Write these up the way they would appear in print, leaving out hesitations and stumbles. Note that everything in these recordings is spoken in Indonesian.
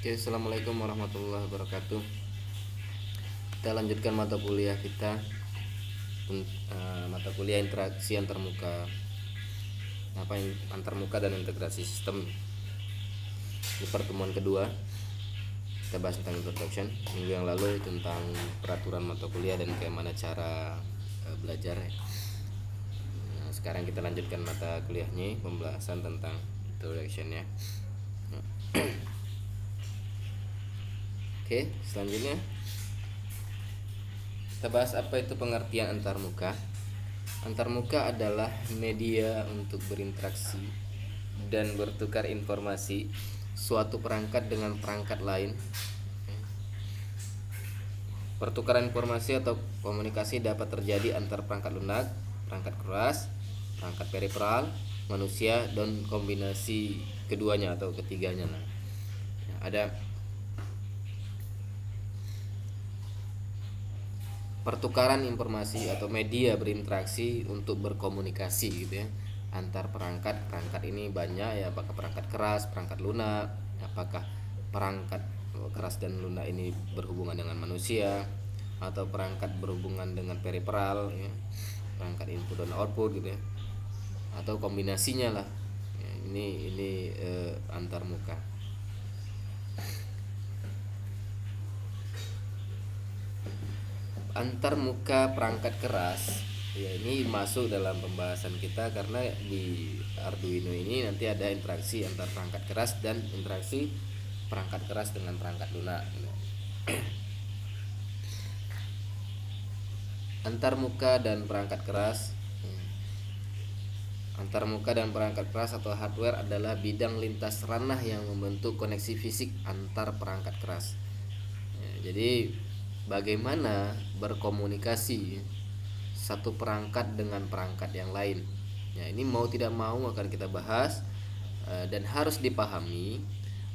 Oke, assalamualaikum warahmatullahi wabarakatuh. Kita lanjutkan mata kuliah kita, mata kuliah interaksi antarmuka, antarmuka dan integrasi sistem. Di pertemuan kedua, kita bahas tentang introduction. Minggu yang lalu tentang peraturan mata kuliah dan bagaimana cara belajar. Nah, sekarang kita lanjutkan mata kuliahnya, pembahasan tentang introduction ya. Oke, selanjutnya kita bahas apa itu pengertian antarmuka. Antarmuka adalah media untuk berinteraksi dan bertukar informasi suatu perangkat dengan perangkat lain. Pertukaran informasi atau komunikasi dapat terjadi antar perangkat lunak, perangkat keras, perangkat periferal, manusia, dan kombinasi keduanya atau ketiganya. Nah, ada pertukaran informasi atau media berinteraksi untuk berkomunikasi gitu ya antar perangkat ini banyak ya, apakah perangkat keras, perangkat lunak, apakah perangkat keras dan lunak ini berhubungan dengan manusia atau perangkat berhubungan dengan periferal ya, perangkat input dan output gitu ya, atau kombinasinya lah ya, ini antar muka. Antar muka perangkat keras ya, ini masuk dalam pembahasan kita karena di Arduino ini nanti ada interaksi antar perangkat keras dan interaksi perangkat keras dengan perangkat lunak. Antar muka dan perangkat keras. Antar muka dan perangkat keras atau hardware adalah bidang lintas ranah yang membentuk koneksi fisik antar perangkat keras ya, jadi bagaimana berkomunikasi satu perangkat dengan perangkat yang lain ya, ini mau tidak mau akan kita bahas dan harus dipahami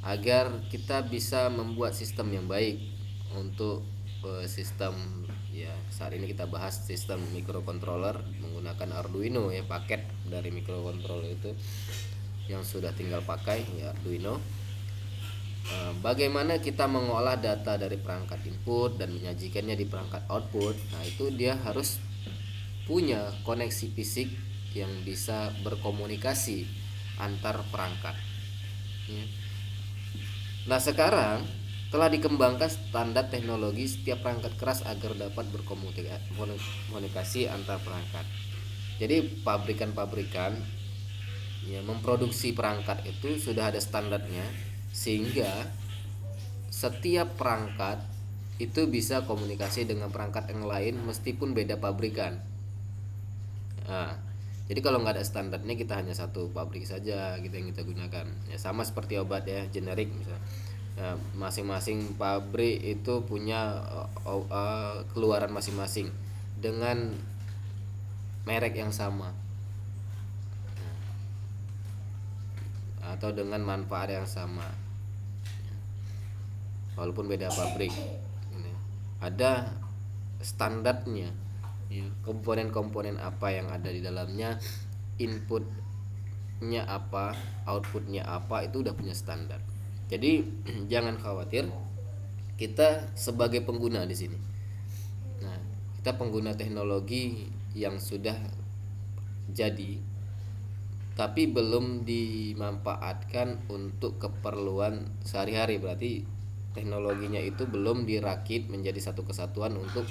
agar kita bisa membuat sistem yang baik untuk sistem ya. Saat ini kita bahas sistem microcontroller menggunakan Arduino ya, paket dari microcontroller itu yang sudah tinggal pakai ya, Arduino. Bagaimana kita mengolah data dari perangkat input dan menyajikannya di perangkat output. Nah, itu dia harus punya koneksi fisik yang bisa berkomunikasi antar perangkat ya. Nah, sekarang telah dikembangkan standar teknologi setiap perangkat keras agar dapat berkomunikasi antar perangkat. Jadi pabrikan-pabrikan ya memproduksi perangkat itu sudah ada standarnya, sehingga setiap perangkat itu bisa komunikasi dengan perangkat yang lain meskipun beda pabrikan. Nah, jadi kalau nggak ada standarnya kita hanya satu pabrik saja gitu yang kita gunakan. Ya sama seperti obat ya, generik misalnya. Ya, masing-masing pabrik itu punya keluaran masing-masing dengan merek yang sama atau dengan manfaat yang sama walaupun beda pabrik. Ini ada standarnya ya, komponen-komponen apa yang ada di dalamnya, inputnya apa, outputnya apa, itu udah punya standar. Jadi jangan khawatir, kita sebagai pengguna di sini. Nah, kita pengguna teknologi yang sudah jadi tapi belum dimanfaatkan untuk keperluan sehari-hari, berarti teknologinya itu belum dirakit menjadi satu kesatuan untuk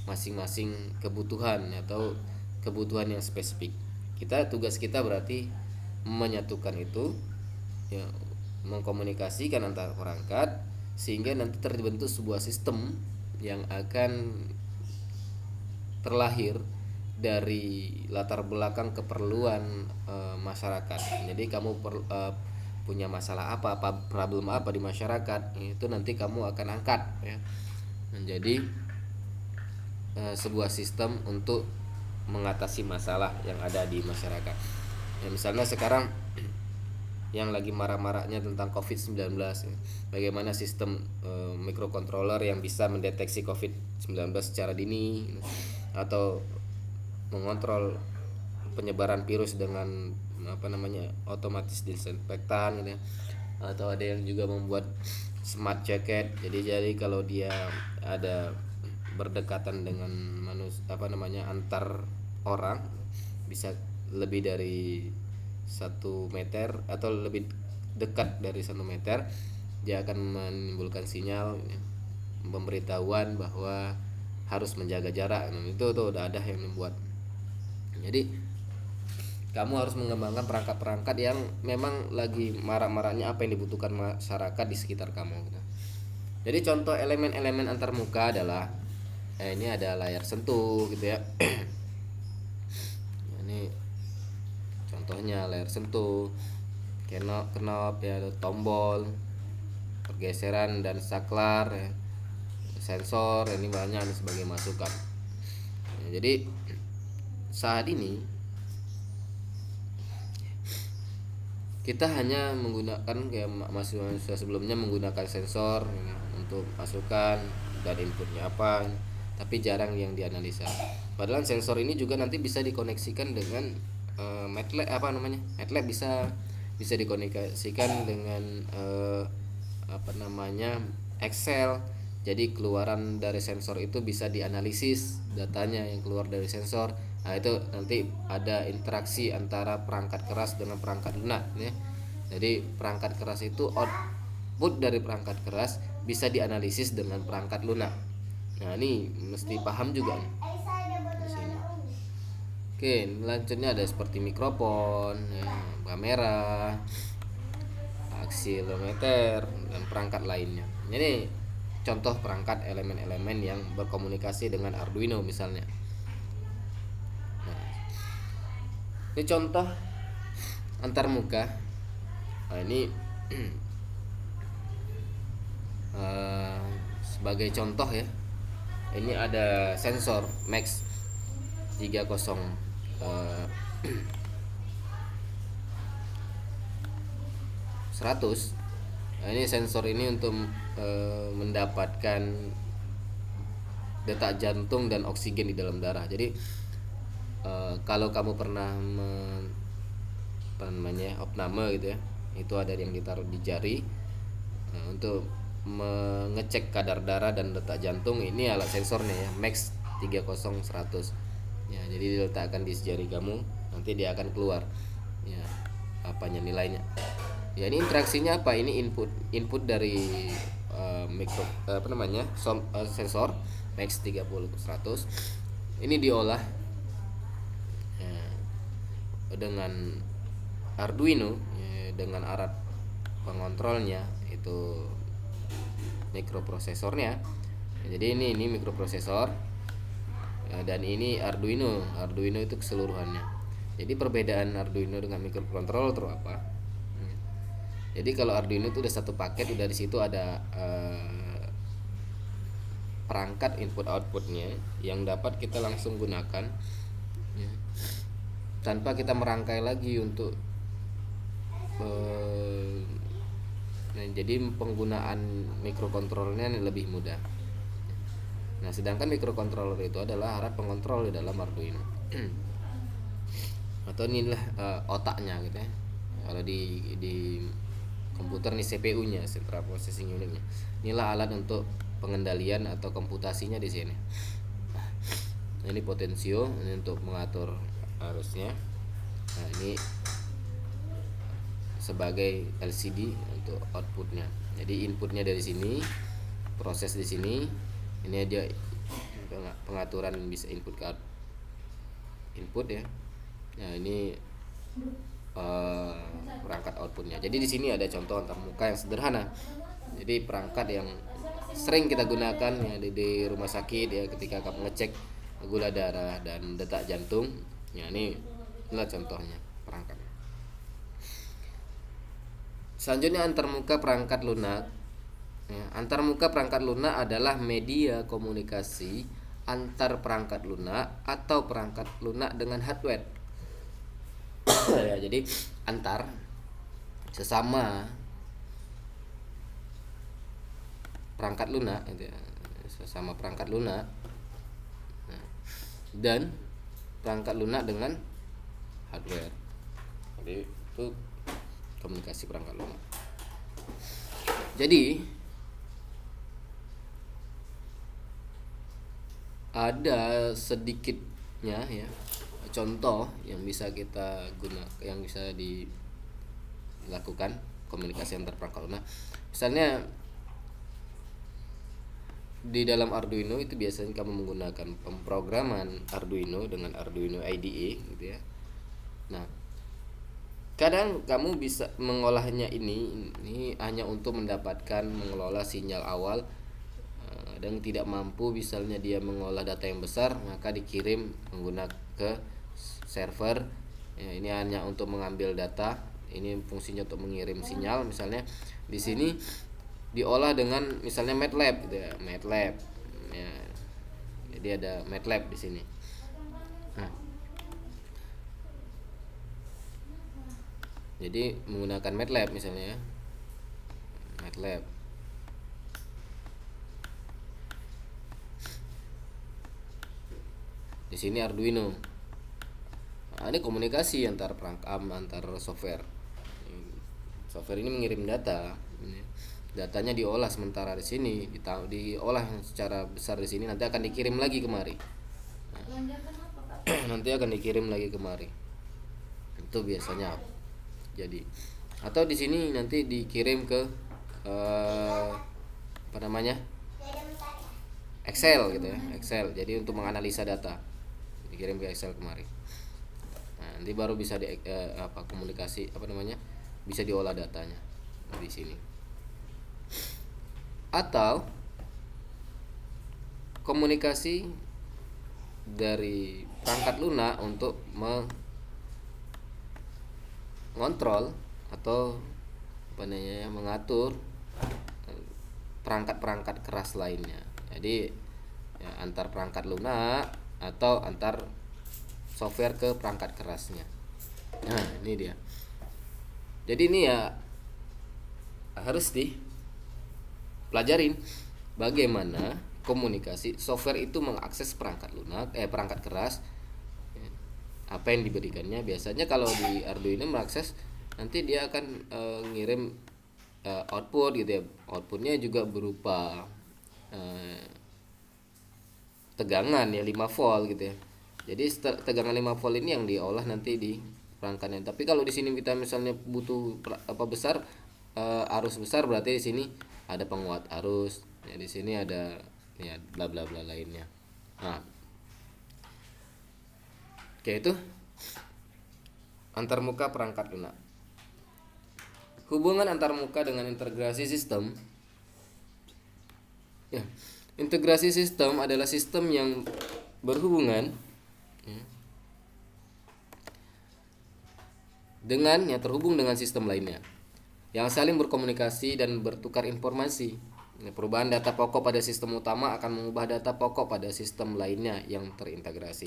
masing-masing kebutuhan atau kebutuhan yang spesifik. Tugas kita berarti menyatukan itu ya, mengkomunikasikan antar perangkat sehingga nanti terbentuk sebuah sistem yang akan terlahir dari latar belakang keperluan masyarakat. Jadi kamu punya masalah apa problem apa di masyarakat, itu nanti kamu akan angkat ya menjadi sebuah sistem untuk mengatasi masalah yang ada di masyarakat. Ya, misalnya sekarang yang lagi marak-maraknya tentang COVID-19 ya. Bagaimana sistem microcontroller yang bisa mendeteksi COVID-19 secara dini atau mengontrol penyebaran virus dengan otomatis disinfektan gitu ya. Atau ada yang juga membuat smart jacket. Jadi kalau dia ada berdekatan dengan antar orang, bisa lebih dari 1 meter atau lebih dekat dari 1 meter, dia akan menimbulkan sinyal pemberitahuan bahwa harus menjaga jarak. Itu tuh udah ada yang membuat. Jadi kamu harus mengembangkan perangkat-perangkat yang memang lagi marak-maraknya apa yang dibutuhkan masyarakat di sekitar kamu gitu. Jadi contoh elemen-elemen antarmuka adalah ini ada layar sentuh gitu ya. Ini contohnya layar sentuh, knob ya, tombol, pergeseran dan saklar ya, sensor, ini banyak sebagai masukan. Jadi saat ini kita hanya menggunakan kayak mahasiswa sebelumnya menggunakan sensor untuk masukan dan inputnya apa, tapi jarang yang dianalisa. Padahal sensor ini juga nanti bisa dikoneksikan dengan MATLAB bisa dikoneksikan dengan Excel. Jadi keluaran dari sensor itu bisa dianalisis datanya yang keluar dari sensor. Nah, itu nanti ada interaksi antara perangkat keras dengan perangkat lunak ya. Jadi perangkat keras itu output dari perangkat keras bisa dianalisis dengan perangkat lunak. Nah, ini mesti paham juga nih. Di sini. Oke, selanjutnya ada seperti mikrofon, ya, kamera, aksilometer dan perangkat lainnya. Ini contoh perangkat elemen-elemen yang berkomunikasi dengan Arduino misalnya. Nah, ini contoh antarmuka. Nah, ini sebagai contoh ya. Ini ada sensor Max 30 100. Nah, ini sensor ini untuk mendapatkan detak jantung dan oksigen di dalam darah. Jadi kalau kamu pernah opname gitu ya, itu ada yang ditaruh di jari untuk mengecek kadar darah dan detak jantung. Ini alat sensornya ya, Max 30 100 ya. Jadi diletakkan di jari kamu, nanti dia akan keluar ya nilainya. Ya, ini interaksinya apa? Ini input dari sensor Max 30 100. Ini diolah ya, dengan Arduino ya, dengan alat pengontrolnya itu mikroprosesornya. Ya, jadi ini mikroprosesor ya, dan ini Arduino itu keseluruhannya. Jadi perbedaan Arduino dengan mikrokontroller itu apa? Jadi kalau Arduino itu udah satu paket, udah di situ ada perangkat input outputnya yang dapat kita langsung gunakan ya, tanpa kita merangkai lagi untuk jadi penggunaan mikrokontrollernya lebih mudah. Nah, sedangkan mikrokontroller itu adalah alat pengontrol di dalam Arduino. Atau inilah otaknya gitu ya. Kalau di komputer nih CPU-nya, Central Processing Unit-nya. Inilah alat untuk pengendalian atau komputasinya di sini. Nah, ini potensio, ini untuk mengatur arusnya. Nah, ini sebagai LCD untuk outputnya. Jadi inputnya dari sini, proses di sini. Ini dia pengaturan bisa input ke input ya. Nah, ini perangkat outputnya. Jadi di sini ada contoh antarmuka yang sederhana. Jadi perangkat yang sering kita gunakan ya di rumah sakit ya, ketika kamu ngecek gula darah dan detak jantung. Ya, inilah contohnya perangkat. Selanjutnya antarmuka perangkat lunak. Ya, antarmuka perangkat lunak adalah media komunikasi antar perangkat lunak atau perangkat lunak dengan hardware. Ya, jadi antar sesama perangkat lunak gitu ya, sesama perangkat lunak dan perangkat lunak dengan hardware. Jadi itu komunikasi perangkat lunak. Jadi ada sedikitnya ya contoh yang bisa kita yang bisa dilakukan komunikasi antar perangkat lunak. Misalnya di dalam Arduino itu biasanya kamu menggunakan pemrograman Arduino dengan Arduino IDE gitu ya. Nah, kadang kamu bisa mengolahnya ini hanya untuk mendapatkan mengelola sinyal awal, dan tidak mampu misalnya dia mengolah data yang besar, maka dikirim menggunakan ke server ya, ini hanya untuk mengambil data, ini fungsinya untuk mengirim sinyal. Misalnya di sini diolah dengan misalnya MATLAB gitu ya, MATLAB ya, jadi ada MATLAB di sini. Nah, jadi menggunakan MATLAB misalnya ya, MATLAB. Di sini Arduino. Nah, ini komunikasi antar antar software. Software ini mengirim data. Datanya diolah sementara di sini, diolah secara besar di sini, nanti akan dikirim lagi kemari. Nanti akan dikirim lagi kemari. Itu biasanya. Jadi atau di sini nanti dikirim ke apa namanya? Excel gitu ya, Excel. Jadi untuk menganalisa data dikirim ke Excel kemari. Nah, nanti baru bisa komunikasi bisa diolah datanya di sini. Atau komunikasi dari perangkat lunak untuk mengontrol atau mengatur perangkat-perangkat keras lainnya. Jadi ya, antar perangkat lunak atau antar software ke perangkat kerasnya. Nah, ini dia. Jadi ini ya harus dipelajarin bagaimana komunikasi software itu mengakses perangkat lunak, perangkat keras, apa yang diberikannya. Biasanya kalau di Arduino mengakses, nanti dia akan ngirim output gitu ya. Outputnya juga berupa tegangan ya 5 volt gitu ya. Jadi tegangan 5 volt ini yang diolah nanti di perangkatnya. Tapi kalau di sini kita misalnya butuh besar, arus besar, berarti di sini ada penguat arus. Ya, di sini ada ya bla bla bla lainnya. Nah, oke, itu antarmuka perangkat lunak. Hubungan antarmuka dengan integrasi sistem. Ya, integrasi sistem adalah sistem yang berhubungan terhubung dengan sistem lainnya yang saling berkomunikasi dan bertukar informasi. Perubahan data pokok pada sistem utama akan mengubah data pokok pada sistem lainnya yang terintegrasi.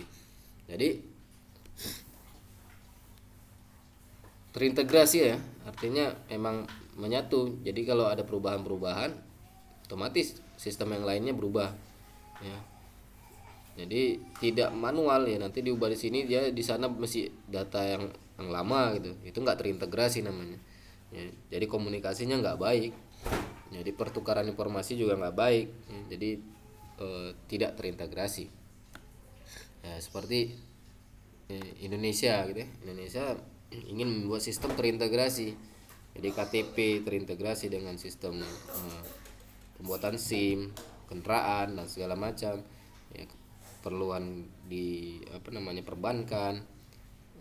Jadi terintegrasi ya, artinya memang menyatu. Jadi kalau ada perubahan-perubahan, otomatis sistem yang lainnya berubah ya. Jadi tidak manual ya, nanti diubah di sini, dia di sana masih data yang lama gitu. Itu nggak terintegrasi namanya ya. Jadi komunikasinya nggak baik, jadi pertukaran informasi juga nggak baik ya. Jadi tidak terintegrasi ya, seperti Indonesia gitu ya. Indonesia ingin membuat sistem terintegrasi, jadi KTP terintegrasi dengan sistem pembuatan SIM, kendaraan dan segala macam ya, keperluan di perbankan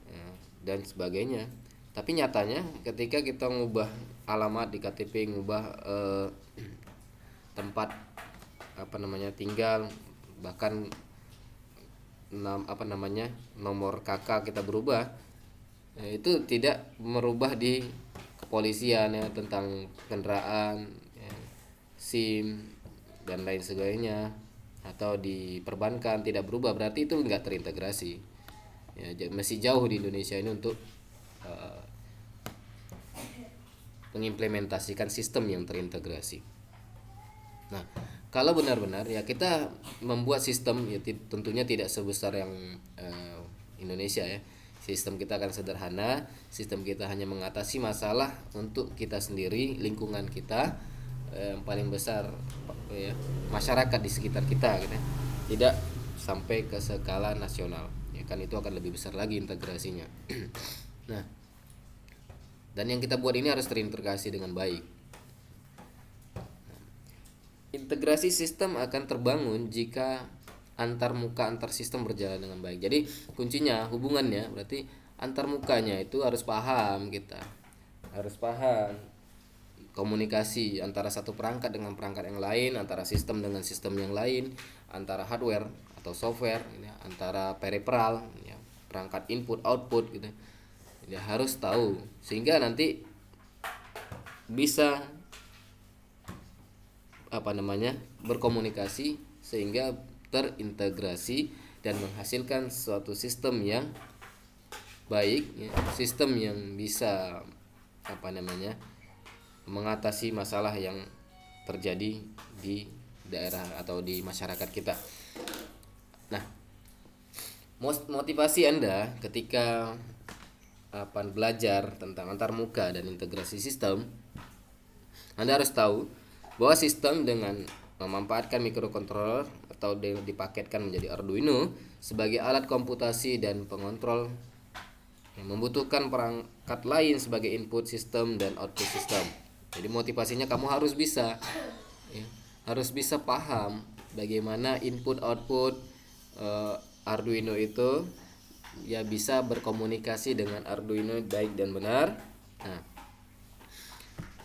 ya, dan sebagainya. Tapi nyatanya ketika kita ngubah alamat di KTP, ngubah tempat tinggal, bahkan nomor KK kita berubah, itu tidak merubah di kepolisian ya, tentang kendaraan ya, SIM dan lain sebagainya, atau di perbankan tidak berubah, berarti itu enggak terintegrasi ya. Masih jauh di Indonesia ini untuk mengimplementasikan sistem yang terintegrasi. Nah, kalau benar-benar ya kita membuat sistem ya, tentunya tidak sebesar yang Indonesia ya. Sistem kita akan sederhana, sistem kita hanya mengatasi masalah untuk kita sendiri, lingkungan kita, yang paling besar ya, masyarakat di sekitar kita gitu ya. Tidak sampai ke skala nasional. Ya kan itu akan lebih besar lagi integrasinya. Nah, dan yang kita buat ini harus terintegrasi dengan baik. Integrasi sistem akan terbangun jika antar muka antar sistem berjalan dengan baik. Jadi kuncinya hubungannya berarti antar mukanya itu harus paham kita. Harus paham komunikasi antara satu perangkat dengan perangkat yang lain, antara sistem dengan sistem yang lain, antara hardware atau software, ya, antara peripheral, ya, perangkat input output gitu. Ya, harus tahu sehingga nanti bisa berkomunikasi sehingga terintegrasi dan menghasilkan suatu sistem yang baik, ya, sistem yang bisa mengatasi masalah yang terjadi di daerah atau di masyarakat kita. Nah, motivasi Anda ketika belajar tentang antarmuka dan integrasi sistem, Anda harus tahu bahwa sistem dengan memanfaatkan microcontroller atau dipaketkan menjadi Arduino sebagai alat komputasi dan pengontrol yang membutuhkan perangkat lain sebagai input sistem dan output sistem. Jadi motivasinya kamu harus bisa, ya, harus bisa paham bagaimana input output Arduino itu ya bisa berkomunikasi dengan Arduino baik dan benar. Nah,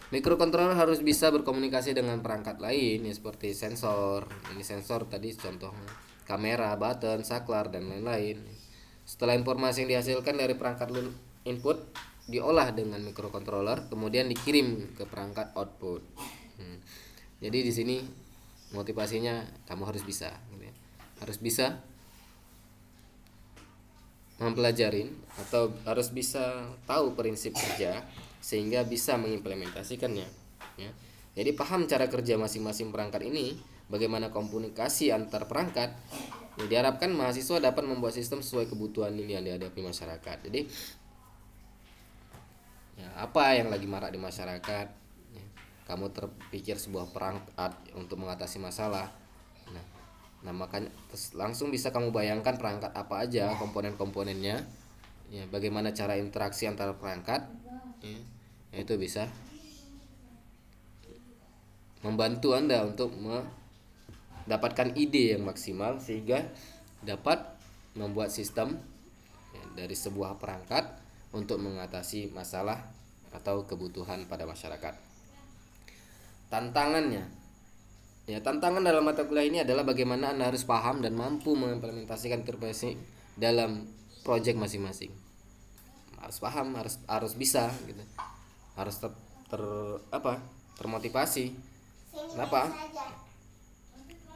microcontroller harus bisa berkomunikasi dengan perangkat lain ya, seperti sensor. Ini sensor tadi contohnya, kamera, button, saklar dan lain-lain. Setelah informasi yang dihasilkan dari perangkat input diolah dengan microcontroller, kemudian dikirim ke perangkat output. Jadi di sini motivasinya kamu harus bisa, gitu ya. Harus bisa mempelajari atau harus bisa tahu prinsip kerja sehingga bisa mengimplementasikannya, ya. Jadi paham cara kerja masing-masing perangkat ini, bagaimana komunikasi antar perangkat. Ya, diharapkan mahasiswa dapat membuat sistem sesuai kebutuhan ini yang dihadapi masyarakat. Jadi ya, apa yang lagi marak di masyarakat, ya, kamu terpikir sebuah perangkat untuk mengatasi masalah. Nah, makanya langsung bisa kamu bayangkan perangkat apa aja komponen-komponennya, ya, bagaimana cara interaksi antara perangkat, ya, itu bisa membantu Anda untuk mendapatkan ide yang maksimal sehingga dapat membuat sistem, ya, dari sebuah perangkat untuk mengatasi masalah atau kebutuhan pada masyarakat. Tantangannya, ya, tantangan dalam mata kuliah ini adalah bagaimana Anda harus paham dan mampu mengimplementasikan intervensi dalam proyek masing-masing. Harus paham, harus bisa gitu. Harus termotivasi. Kenapa?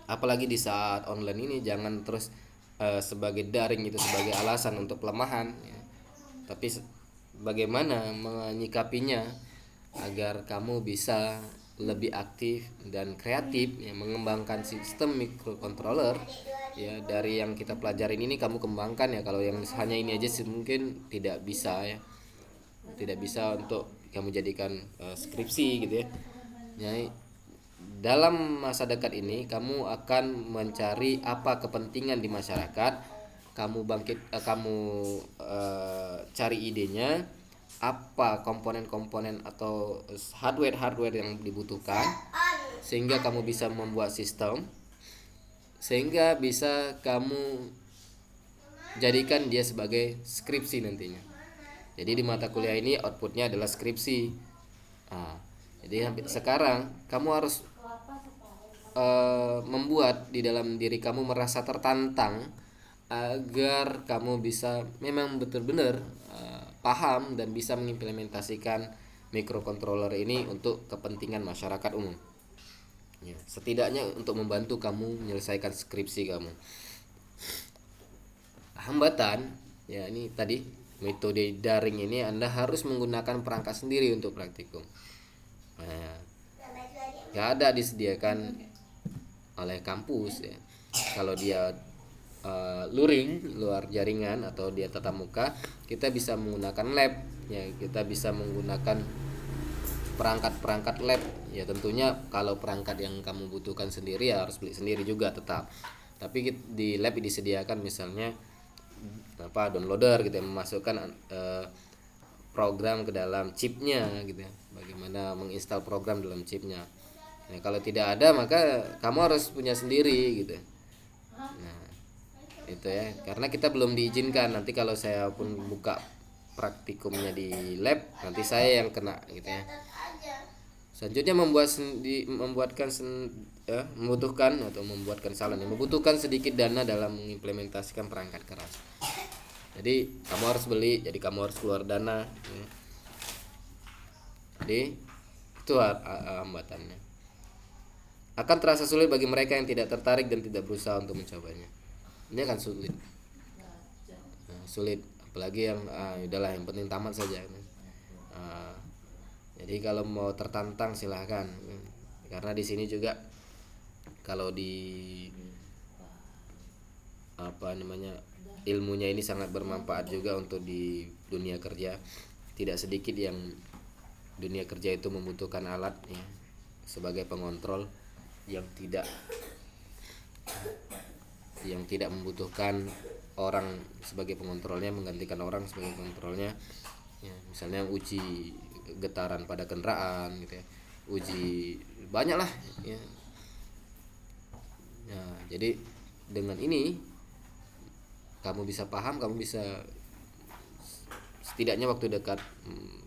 Apalagi di saat online ini, jangan terus sebagai daring itu sebagai alasan untuk pelemahan, ya. Tapi bagaimana menyikapinya agar kamu bisa lebih aktif dan kreatif, ya, mengembangkan sistem microcontroller, ya, dari yang kita pelajarin ini kamu kembangkan, ya. Kalau yang hanya ini aja mungkin tidak bisa, ya, tidak bisa untuk kamu jadikan skripsi gitu, ya. Jadi dalam masa dekat ini kamu akan mencari apa kepentingan di masyarakat, kamu cari idenya, apa komponen-komponen atau hardware yang dibutuhkan sehingga kamu bisa membuat sistem sehingga bisa kamu jadikan dia sebagai skripsi nantinya. Jadi di mata kuliah ini outputnya adalah skripsi. Jadi sekarang kamu harus membuat di dalam diri kamu merasa tertantang agar kamu bisa memang betul-benar paham dan bisa mengimplementasikan microcontroller ini untuk kepentingan masyarakat umum, ya, setidaknya untuk membantu kamu menyelesaikan skripsi kamu. Hambatan, ya, ini tadi metode daring ini Anda harus menggunakan perangkat sendiri untuk praktikum. Gak ada disediakan oleh kampus, ya. Kalau dia luring, luar jaringan, atau dia tatap muka, kita bisa menggunakan lab, ya, kita bisa menggunakan perangkat-perangkat lab, ya. Tentunya kalau perangkat yang kamu butuhkan sendiri ya harus beli sendiri juga tetap. Tapi di lab disediakan misalnya downloader gitu ya, memasukkan program ke dalam chipnya gitu ya, bagaimana menginstal program dalam chipnya. Nah, kalau tidak ada maka kamu harus punya sendiri gitu. Nah, itu ya, karena kita belum diizinkan. Nanti kalau saya pun buka praktikumnya di lab, nanti saya yang kena gitu ya. Selanjutnya membutuhkan sedikit dana dalam mengimplementasikan perangkat keras. Jadi kamu harus beli, jadi kamu harus keluar dana ya. Jadi itu hambatannya. Akan terasa sulit bagi mereka yang tidak tertarik dan tidak berusaha untuk mencobanya. Ini akan sulit. Sulit, apalagi yang udahlah yang penting tamat saja. Jadi kalau mau tertantang silahkan, karena di sini juga kalau di ilmunya ini sangat bermanfaat juga untuk di dunia kerja. Tidak sedikit yang dunia kerja itu membutuhkan alat ya, sebagai pengontrol yang tidak membutuhkan orang sebagai pengontrolnya, menggantikan orang sebagai pengontrolnya ya, misalnya uji getaran pada kendaraan gitu ya, uji banyak lah ya. Nah, jadi dengan ini kamu bisa paham, kamu bisa setidaknya waktu dekat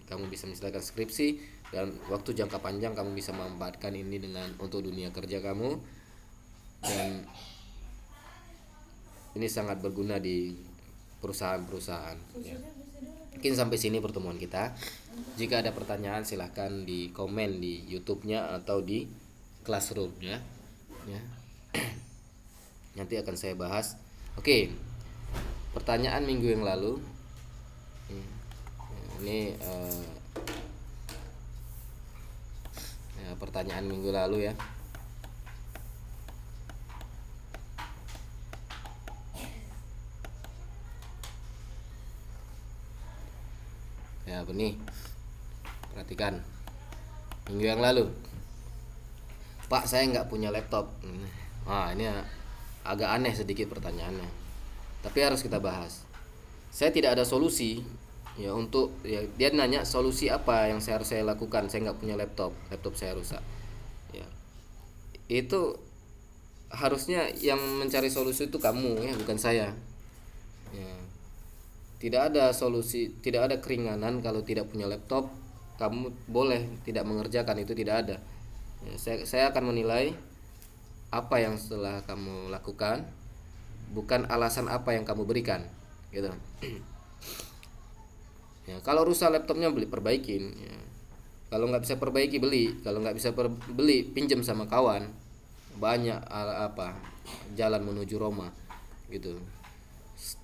kamu bisa menyelesaikan skripsi, dan waktu jangka panjang kamu bisa memanfaatkan ini untuk dunia kerja kamu, dan ini sangat berguna di perusahaan-perusahaan ya. Mungkin sampai sini pertemuan kita. Jika ada pertanyaan silahkan di komen di YouTube-nya atau di Classroom-nya ya. Nanti akan saya bahas. Oke. Pertanyaan minggu yang lalu. Ini pertanyaan minggu lalu ya. Ya, begini. Perhatikan. Minggu yang lalu, Pak, saya nggak punya laptop. Ini agak aneh sedikit pertanyaannya, tapi harus kita bahas. Saya tidak ada solusi ya dia nanya solusi apa yang harus saya lakukan. Saya nggak punya laptop saya rusak. Ya, itu harusnya yang mencari solusi itu kamu ya, bukan saya. Ya. Tidak ada solusi, tidak ada keringanan kalau tidak punya laptop. Kamu boleh tidak mengerjakan, itu tidak ada. Ya, saya akan menilai apa yang setelah kamu lakukan, bukan alasan apa yang kamu berikan, gitu. Ya, kalau rusak laptopnya perbaikin. Ya. Kalau nggak bisa perbaiki beli, kalau nggak bisa beli pinjam sama kawan. Banyak jalan menuju Roma, gitu.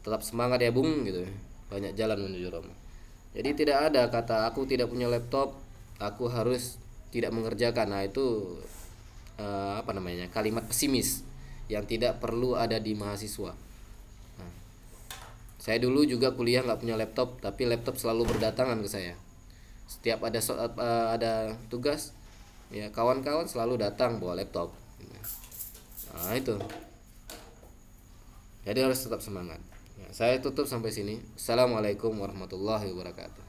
Tetap semangat ya Bung gitu. Banyak jalan menuju Roma. Jadi tidak ada kata aku tidak punya laptop, aku harus tidak mengerjakan. Nah, itu kalimat pesimis yang tidak perlu ada di mahasiswa. Nah, saya dulu juga kuliah nggak punya laptop, tapi laptop selalu berdatangan ke saya. Setiap ada tugas, ya kawan-kawan selalu datang bawa laptop. Nah, itu. Jadi harus tetap semangat. Ya, saya tutup sampai sini. Assalamualaikum warahmatullahi wabarakatuh.